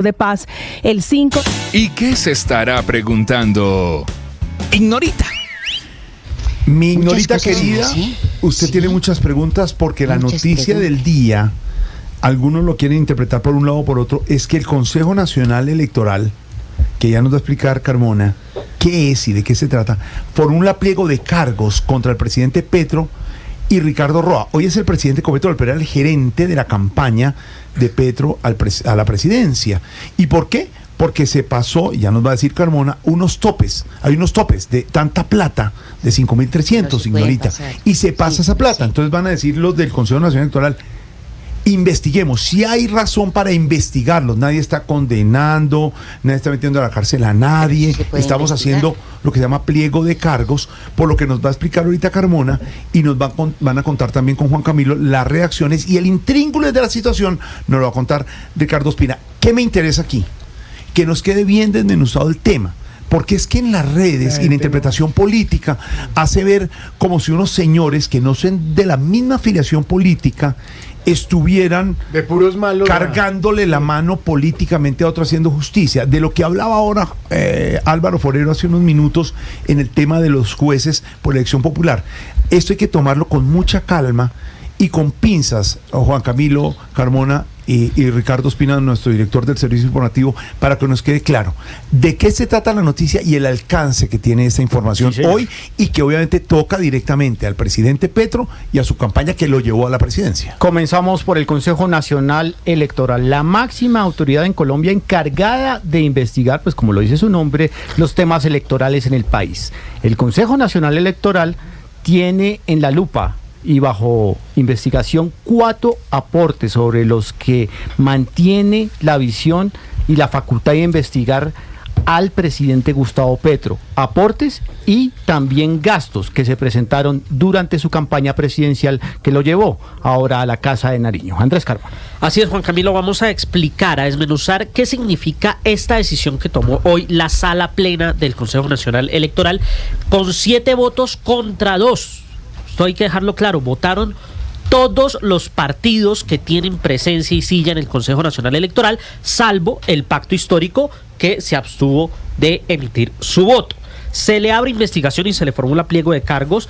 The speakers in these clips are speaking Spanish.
de paz el 5. ¿Y qué se estará preguntando Ignorita? Mi Ignorita querida, usted tiene muchas preguntas porque la noticia del día, algunos lo quieren interpretar por un lado o por otro, es que el Consejo Nacional Electoral, que ya nos va a explicar Carmona, qué es y de qué se trata, formula pliego de cargos contra el presidente Petro y Ricardo Roa. Hoy es el presidente Petro, pero era el gerente de la campaña de Petro a la presidencia. ¿Y por qué? Porque se pasó, ya nos va a decir Carmona, unos topes. Hay unos topes de tanta plata, de 5.300, Ignorita. Y se pasa esa plata. Entonces van a decir los del Consejo Nacional Electoral, investiguemos, si hay razón para investigarlos. Nadie está condenando, nadie está metiendo a la cárcel a nadie. Estamos haciendo lo que se llama pliego de cargos, por lo que nos va a explicar ahorita Carmona, y nos van a contar también con Juan Camilo las reacciones y el intríngulis de la situación nos lo va a contar Ricardo Ospina. ¿Qué me interesa aquí? Que nos quede bien desmenuzado el tema. Porque es que en las redes y la interpretación política hace ver como si unos señores que no son de la misma afiliación política estuvieran de puros malos cargándole la mano políticamente a otro haciendo justicia. De lo que hablaba ahora Álvaro Forero hace unos minutos en el tema de los jueces por elección popular. Esto hay que tomarlo con mucha calma y con pinzas, Juan Camilo, Carmona y Ricardo Ospina, nuestro director del Servicio Informativo, para que nos quede claro de qué se trata la noticia y el alcance que tiene esta información hoy, y que obviamente toca directamente al presidente Petro y a su campaña que lo llevó a la presidencia. Comenzamos por el Consejo Nacional Electoral, la máxima autoridad en Colombia encargada de investigar, pues como lo dice su nombre, los temas electorales en el país. El Consejo Nacional Electoral tiene en la lupa y bajo investigación 4 aportes sobre los que mantiene la visión y la facultad de investigar al presidente Gustavo Petro. Aportes y también gastos que se presentaron durante su campaña presidencial que lo llevó ahora a la Casa de Nariño. Andrés Carvalho. Así es, Juan Camilo, vamos a explicar, a desmenuzar qué significa esta decisión que tomó hoy la Sala Plena del Consejo Nacional Electoral con 7 votos contra 2. Esto hay que dejarlo claro, votaron todos los partidos que tienen presencia y silla en el Consejo Nacional Electoral, salvo el Pacto Histórico, que se abstuvo de emitir su voto. Se le abre investigación y se le formula pliego de cargos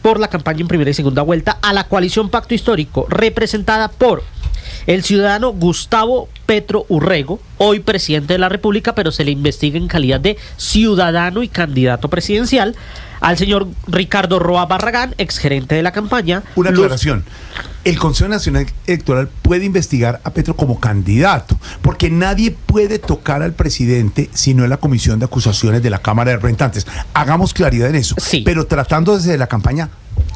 por la campaña en primera y segunda vuelta a la coalición Pacto Histórico, representada por el ciudadano Gustavo Petro Urrego, hoy presidente de la República, pero se le investiga en calidad de ciudadano y candidato presidencial, al señor Ricardo Roa Barragán, exgerente de la campaña. Una aclaración. El Consejo Nacional Electoral puede investigar a Petro como candidato, porque nadie puede tocar al presidente sino en la Comisión de Acusaciones de la Cámara de Representantes. Hagamos claridad en eso. Sí. Pero tratándose de la campaña,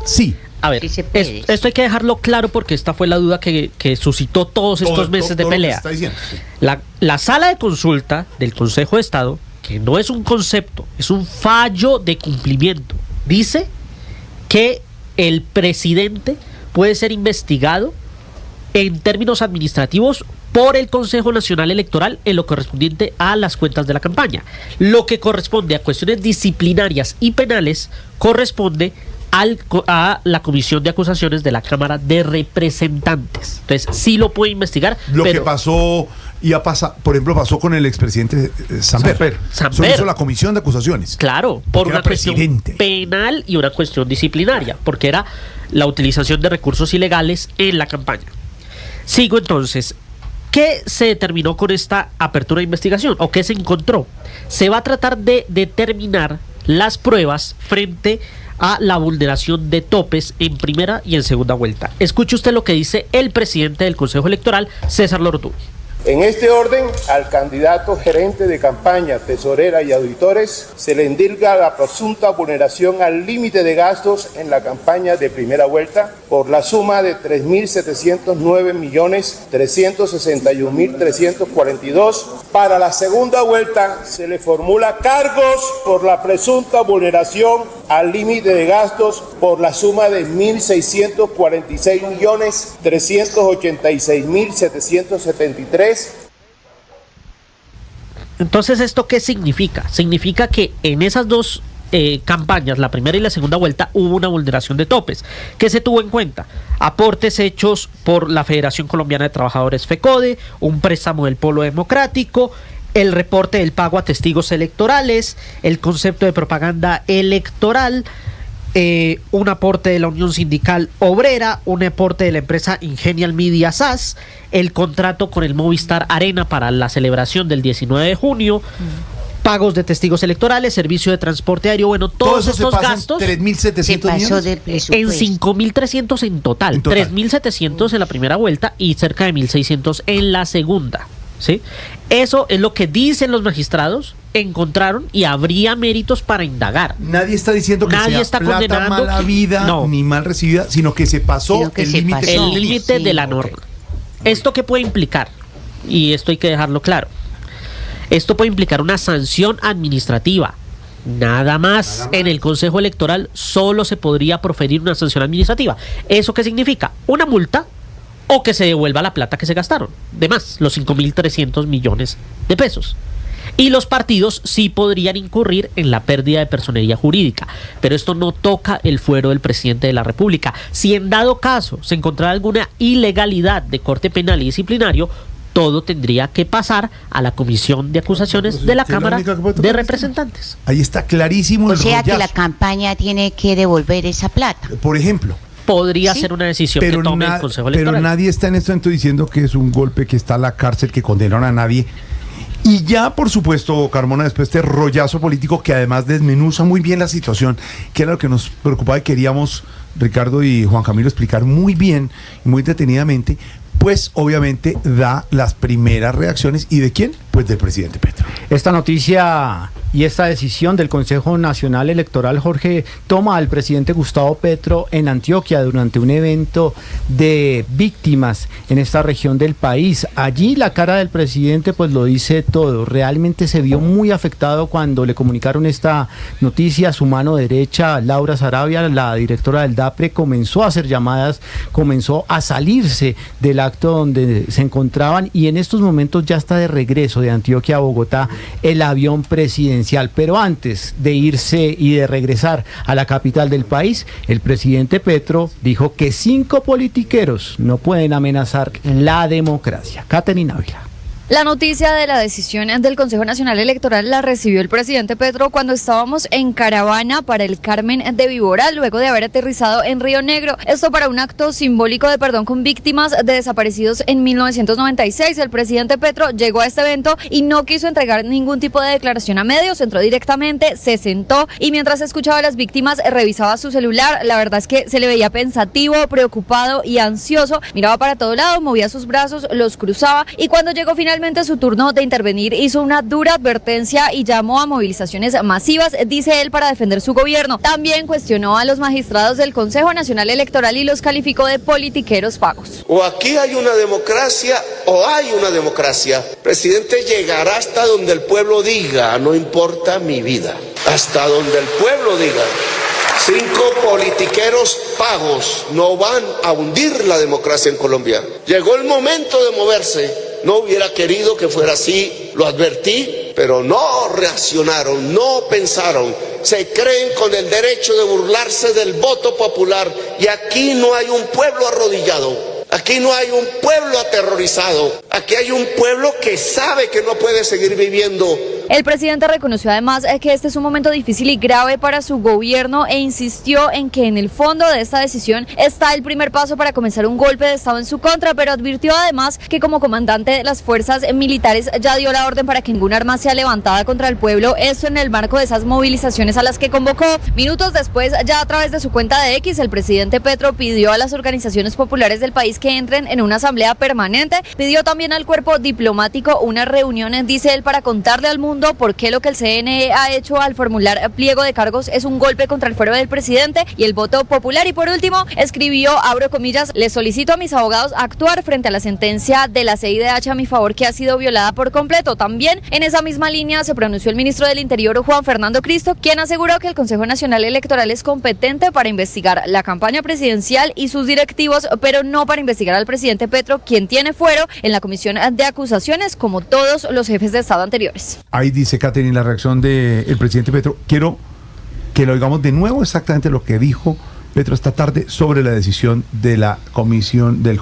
sí. A ver, esto hay que dejarlo claro porque esta fue la duda que suscitó todos estos meses de pelea. La sala de consulta del Consejo de Estado, que no es un concepto, es un fallo de cumplimiento, dice que el presidente puede ser investigado en términos administrativos por el Consejo Nacional Electoral en lo correspondiente a las cuentas de la campaña. Lo que corresponde a cuestiones disciplinarias y penales corresponde a la Comisión de Acusaciones de la Cámara de Representantes. Entonces, sí lo puede investigar. Que pasó y por ejemplo, pasó con el expresidente Samper. Eso hizo la Comisión de Acusaciones. Claro, por una cuestión penal y una cuestión disciplinaria, porque era la utilización de recursos ilegales en la campaña. Sigo entonces. ¿Qué se determinó con esta apertura de investigación? ¿O qué se encontró? Se va a tratar de determinar las pruebas frente a la vulneración de topes en primera y en segunda vuelta. Escuche usted lo que dice el presidente del Consejo Electoral, César Lortuño. En este orden, al candidato gerente de campaña, tesorera y auditores se le indilga la presunta vulneración al límite de gastos en la campaña de primera vuelta por la suma de 3.709.361.342. Para la segunda vuelta se le formula cargos por la presunta vulneración al límite de gastos por la suma de 1.646.386.773. Entonces, ¿esto qué significa? Significa que en esas dos campañas, la primera y la segunda vuelta, hubo una vulneración de topes. ¿Qué se tuvo en cuenta? Aportes hechos por la Federación Colombiana de Trabajadores FECODE, un préstamo del Polo Democrático, el reporte del pago a testigos electorales, el concepto de propaganda electoral, un aporte de la Unión Sindical Obrera, un aporte de la empresa Ingenial Media SAS, el contrato con el Movistar Arena para la celebración del 19 de junio, pagos de testigos electorales, servicio de transporte aéreo, bueno, todos estos gastos 3.700 millones en 5.300 en total, 3.700 en la primera vuelta y cerca de 1.600 en la segunda, ¿sí? Eso es lo que dicen los magistrados, encontraron, y habría méritos para indagar. Nadie está diciendo que Nadie sea está plata condenando mala vida ni mal recibida, sino que se pasó el límite. El límite de la norma. ¿Esto qué puede implicar? Y esto hay que dejarlo claro. Esto puede implicar una sanción administrativa. Nada más. En el Consejo Electoral solo se podría proferir una sanción administrativa. ¿Eso qué significa? Una multa o que se devuelva la plata que se gastaron. De más, los 5.300 millones de pesos. Y los partidos sí podrían incurrir en la pérdida de personería jurídica, pero esto no toca el fuero del presidente de la República. Si en dado caso se encontrara alguna ilegalidad de corte penal y disciplinario, todo tendría que pasar a la Comisión de Acusaciones de la Cámara de Representantes. Ahí está clarísimo. O sea que la campaña tiene que devolver esa plata. Por ejemplo. Podría ser una decisión que tome el Consejo Electoral. Pero nadie está en este momento diciendo que es un golpe, que está a la cárcel, que condenaron a nadie. Y ya, por supuesto, Carmona, después de este rollazo político que además desmenuza muy bien la situación, que era lo que nos preocupaba y queríamos, Ricardo y Juan Camilo, explicar muy bien y muy detenidamente, pues obviamente da las primeras reacciones. ¿Y de quién? Pues del presidente Petro. Esta noticia y esta decisión del Consejo Nacional Electoral, Jorge, toma al presidente Gustavo Petro en Antioquia durante un evento de víctimas en esta región del país. Allí la cara del presidente pues lo dice todo. Realmente se vio muy afectado cuando le comunicaron esta noticia. Su mano derecha, Laura Sarabia, la directora del DAPRE, comenzó a hacer llamadas, comenzó a salirse del acto donde se encontraban, y en estos momentos ya está de regreso de Antioquia a Bogotá el avión presidencial. Pero antes de irse y de regresar a la capital del país, el presidente Petro dijo que 5 politiqueros no pueden amenazar la democracia. Caterina Ávila. La noticia de la decisión del Consejo Nacional Electoral la recibió el presidente Petro cuando estábamos en caravana para el Carmen de Víbora, luego de haber aterrizado en Río Negro. Esto para un acto simbólico de perdón con víctimas de desaparecidos en 1996. El presidente Petro llegó a este evento y no quiso entregar ningún tipo de declaración a medios, entró directamente, se sentó y mientras escuchaba a las víctimas revisaba su celular. La verdad es que se le veía pensativo, preocupado y ansioso. Miraba para todo lado, movía sus brazos, los cruzaba, y cuando llegó finalmente su turno de intervenir hizo una dura advertencia y llamó a movilizaciones masivas, dice él, para defender su gobierno. También cuestionó a los magistrados del Consejo Nacional Electoral y los calificó de politiqueros pagos. O aquí hay una democracia o hay una democracia. El presidente llegará hasta donde el pueblo diga, no importa mi vida, hasta donde el pueblo diga. 5 politiqueros pagos no van a hundir la democracia en Colombia. Llegó el momento de moverse. No hubiera querido que fuera así, lo advertí, pero no reaccionaron, no pensaron. Se creen con el derecho de burlarse del voto popular, y aquí no hay un pueblo arrodillado, aquí no hay un pueblo aterrorizado, aquí hay un pueblo que sabe que no puede seguir viviendo. El presidente reconoció además que este es un momento difícil y grave para su gobierno e insistió en que en el fondo de esta decisión está el primer paso para comenzar un golpe de Estado en su contra, pero advirtió además que como comandante de las fuerzas militares ya dio la orden para que ningún arma sea levantada contra el pueblo, esto en el marco de esas movilizaciones a las que convocó. Minutos después, ya a través de su cuenta de X, el presidente Petro pidió a las organizaciones populares del país que entren en una asamblea permanente, pidió también al cuerpo diplomático una reunión, dice él, para contarle al mundo por qué lo que el CNE ha hecho al formular pliego de cargos es un golpe contra el fuero del presidente y el voto popular. Y por último, escribió, abro comillas, le solicito a mis abogados actuar frente a la sentencia de la CIDH a mi favor, que ha sido violada por completo. También en esa misma línea se pronunció el ministro del Interior, Juan Fernando Cristo, quien aseguró que el Consejo Nacional Electoral es competente para investigar la campaña presidencial y sus directivos, pero no para investigar al presidente Petro, quien tiene fuero en la Comisión de Acusaciones, como todos los jefes de Estado anteriores. Ahí dice Caterina la reacción del presidente Petro. Quiero que lo oigamos de nuevo exactamente lo que dijo Petro esta tarde sobre la decisión de la comisión del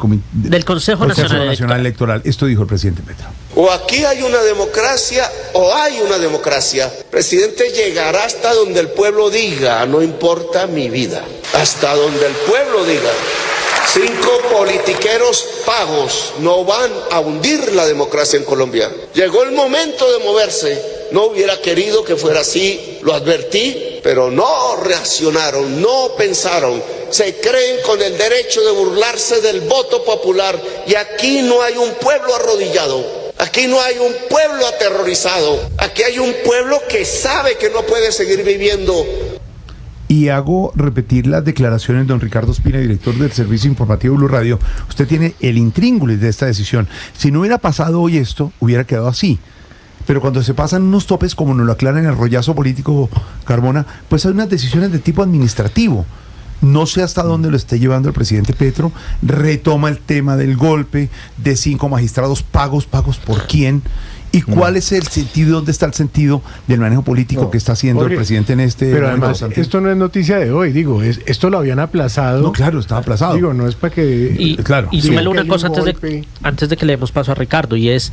Consejo Nacional Electoral. Esto dijo el presidente Petro. O aquí hay una democracia o hay una democracia. Presidente, llegará hasta donde el pueblo diga, no importa mi vida. Hasta donde el pueblo diga. 5 politiqueros pagos no van a hundir la democracia en Colombia. Llegó el momento de moverse. No hubiera querido que fuera así, lo advertí, pero no reaccionaron, no pensaron. Se creen con el derecho de burlarse del voto popular y aquí no hay un pueblo arrodillado. Aquí no hay un pueblo aterrorizado. Aquí hay un pueblo que sabe que no puede seguir viviendo. Y hago repetir las declaraciones de don Ricardo Ospina, director del Servicio Informativo Blue Radio. Usted tiene el intríngulis de esta decisión. Si no hubiera pasado hoy esto, hubiera quedado así. Pero cuando se pasan unos topes, como nos lo aclara en el rollazo político Carmona, pues hay unas decisiones de tipo administrativo. No sé hasta dónde lo esté llevando el presidente Petro. Retoma el tema del golpe de 5 magistrados pagos por quién. ¿Y cuál es el sentido, dónde está el sentido del manejo político que está haciendo el presidente en este Pero momento? además, esto no es noticia de hoy, digo, esto lo habían aplazado. No, claro, estaba aplazado. Digo, no es para que... claro. Y súmele una cosa antes de que le demos paso a Ricardo, y es,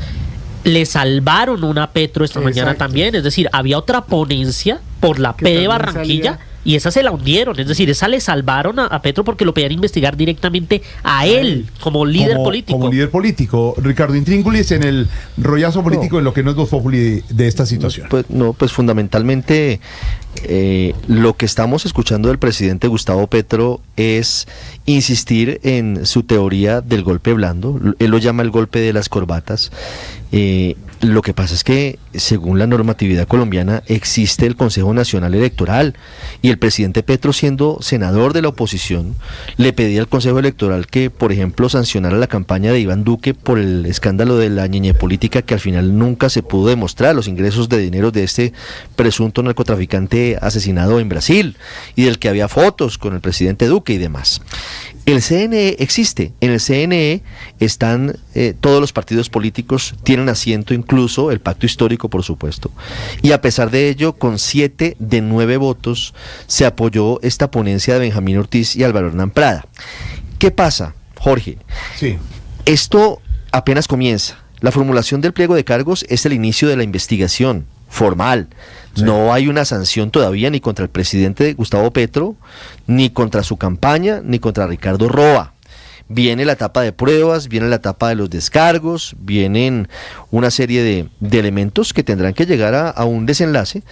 le salvaron una Petro esta mañana también, es decir, había otra ponencia por la P de Barranquilla, y esa se la hundieron, es decir, esa le salvaron a Petro porque lo pedían investigar directamente a él como líder político. Como líder político. Ricardo Intríngulis, en el rollazo político, en lo que no es Voz Populi de esta situación. Pues fundamentalmente lo que estamos escuchando del presidente Gustavo Petro es insistir en su teoría del golpe blando. Él lo llama el golpe de las corbatas. Lo que pasa es que, según la normatividad colombiana, existe el Consejo Nacional Electoral y el presidente Petro, siendo senador de la oposición, le pedía al Consejo Electoral que, por ejemplo, sancionara la campaña de Iván Duque por el escándalo de la ñeñe política que al final nunca se pudo demostrar, los ingresos de dinero de este presunto narcotraficante asesinado en Brasil y del que había fotos con el presidente Duque y demás. El CNE existe, en el CNE están todos los partidos políticos, tienen asiento incluso el pacto histórico, por supuesto, y a pesar de ello, con 7 de 9 votos se apoyó esta ponencia de Benjamín Ortiz y Álvaro Hernán Prada. ¿Qué pasa, Jorge? Sí. Esto apenas comienza. La formulación del pliego de cargos es el inicio de la investigación formal. Sí. No hay una sanción todavía ni contra el presidente Gustavo Petro, ni contra su campaña, ni contra Ricardo Roa. Viene la etapa de pruebas, viene la etapa de los descargos, vienen una serie de elementos que tendrán que llegar a un desenlace,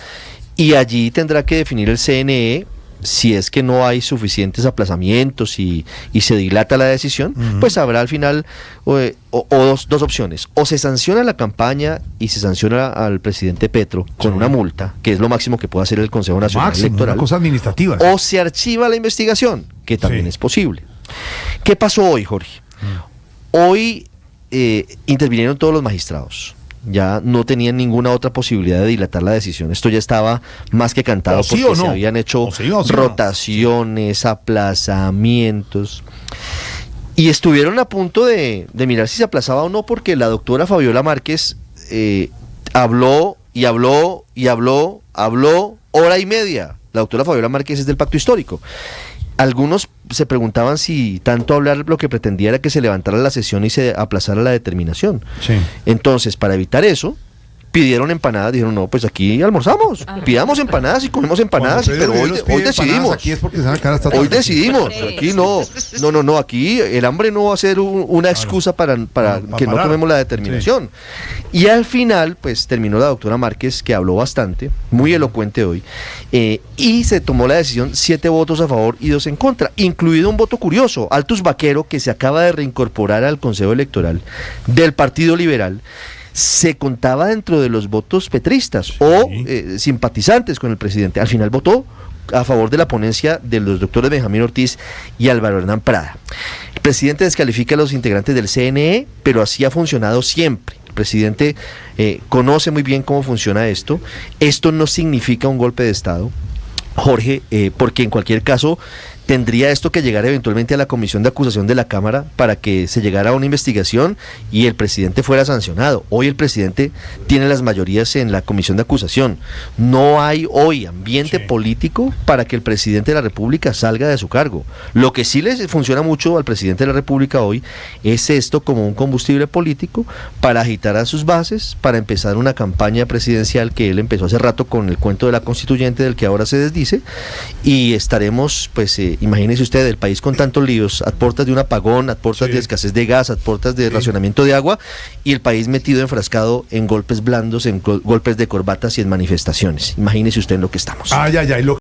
y allí tendrá que definir el CNE. Si es que no hay suficientes aplazamientos y se dilata la decisión, pues habrá al final dos opciones. O se sanciona la campaña y se sanciona al presidente Petro con una multa, que es lo máximo que puede hacer el Consejo Nacional Electoral. Una cosa administrativa. O se archiva la investigación, que también es posible. ¿Qué pasó hoy, Jorge? Hoy intervinieron todos los magistrados. Ya no tenían ninguna otra posibilidad de dilatar la decisión. Esto ya estaba más que cantado, porque se habían hecho rotaciones, aplazamientos, y estuvieron a punto de mirar si se aplazaba o no, porque la doctora Fabiola Márquez habló hora y media. La doctora Fabiola Márquez es del Pacto Histórico. Algunos se preguntaban si tanto hablar lo que pretendía era que se levantara la sesión y se aplazara la determinación. Sí. Entonces, para evitar eso, pidieron empanadas, dijeron, no, pues aquí almorzamos, pidamos empanadas y comemos empanadas, pero hoy decidimos. Aquí es porque hoy decidimos, aquí no, aquí el hambre no va a ser una excusa para que no tomemos la determinación. Sí. Y al final, pues terminó la doctora Márquez, que habló bastante, muy elocuente hoy, y se tomó la decisión, 7 votos a favor y 2 en contra, incluido un voto curioso, Altus Vaquero, que se acaba de reincorporar al Consejo Electoral del Partido Liberal. Se contaba dentro de los votos petristas o simpatizantes con el presidente. Al final votó a favor de la ponencia de los doctores Benjamín Ortiz y Álvaro Hernán Prada. El presidente descalifica a los integrantes del CNE, pero así ha funcionado siempre. El presidente conoce muy bien cómo funciona esto. Esto no significa un golpe de Estado, Jorge, porque en cualquier caso tendría esto que llegar eventualmente a la comisión de acusación de la Cámara para que se llegara a una investigación y el presidente fuera sancionado. Hoy el presidente tiene las mayorías en la comisión de acusación. No hay hoy ambiente político para que el presidente de la República salga de su cargo. Lo que sí le funciona mucho al presidente de la República hoy es esto como un combustible político para agitar a sus bases, para empezar una campaña presidencial que él empezó hace rato con el cuento de la constituyente del que ahora se desdice, y estaremos, pues, imagínese usted, el país con tantos líos, a puertas de un apagón, a puertas de escasez de gas, a puertas de racionamiento de agua, y el país metido enfrascado en golpes blandos, en golpes de corbatas y en manifestaciones. Imagínese usted en lo que estamos. Ay, ay, ay,